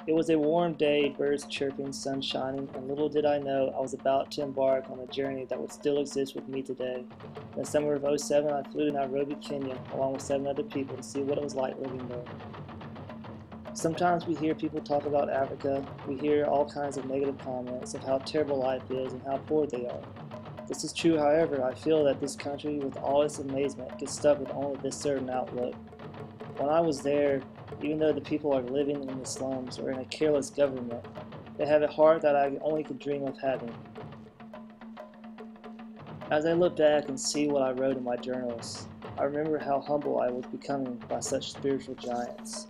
It was a warm day, birds chirping, sun shining, and little did I know I was about to embark on a journey that would still exist with me today. In the summer of '07, I flew to Nairobi, Kenya, along with 7 other people to see what it was like living there. Sometimes we hear people talk about Africa. We hear all kinds of negative comments of how terrible life is and how poor they are. This is true, however, I feel that this country, with all its amazement, gets stuck with only this certain outlook. When I was there, even though the people are living in the slums or in a careless government, they have a heart that I only could dream of having. As I look back and see what I wrote in my journals, I remember how humble I was becoming by such spiritual giants.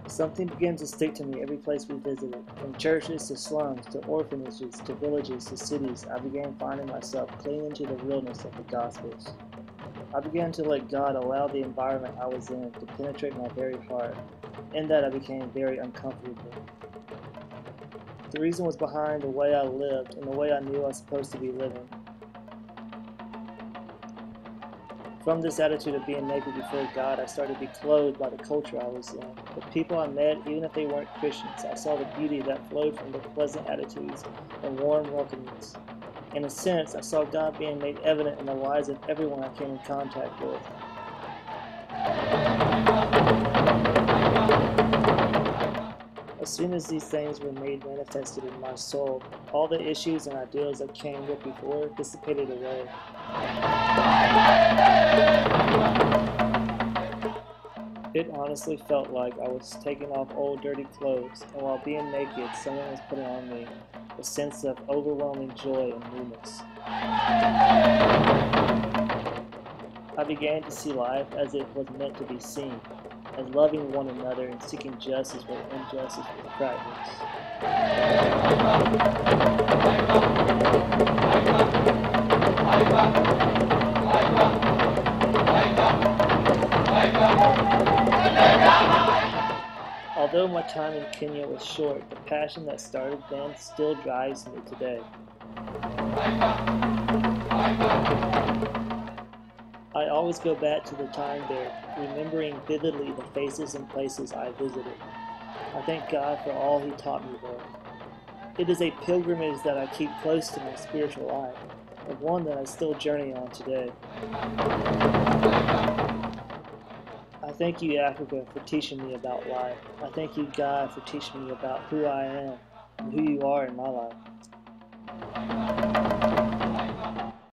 Something began to stick to me every place we visited. From churches to slums to orphanages to villages to cities, I began finding myself clinging to the realness of the Gospels. I began to let God allow the environment I was in to penetrate my very heart. In that I became very uncomfortable. The reason was behind the way I lived and the way I knew I was supposed to be living. From this attitude of being naked before God, I started to be clothed by the culture I was in. The people I met, even if they weren't Christians, I saw the beauty that flowed from their pleasant attitudes and warm welcomings. In a sense, I saw God being made evident in the lives of everyone I came in contact with. As soon as these things were made manifested in my soul, all the issues and ideals that came with before dissipated away. It honestly felt like I was taking off old dirty clothes, and while being naked, someone was putting on me a sense of overwhelming joy and newness. I began to see life as it was meant to be seen, as loving one another and seeking justice where injustice was practiced. Although my time in Kenya was short, the passion that started then still drives me today. I always go back to the time there, remembering vividly the faces and places I visited. I thank God for all He taught me there. It is a pilgrimage that I keep close to my spiritual life, and one that I still journey on today. I thank you, Africa, for teaching me about life. I thank you, God, for teaching me about who I am and who you are in my life.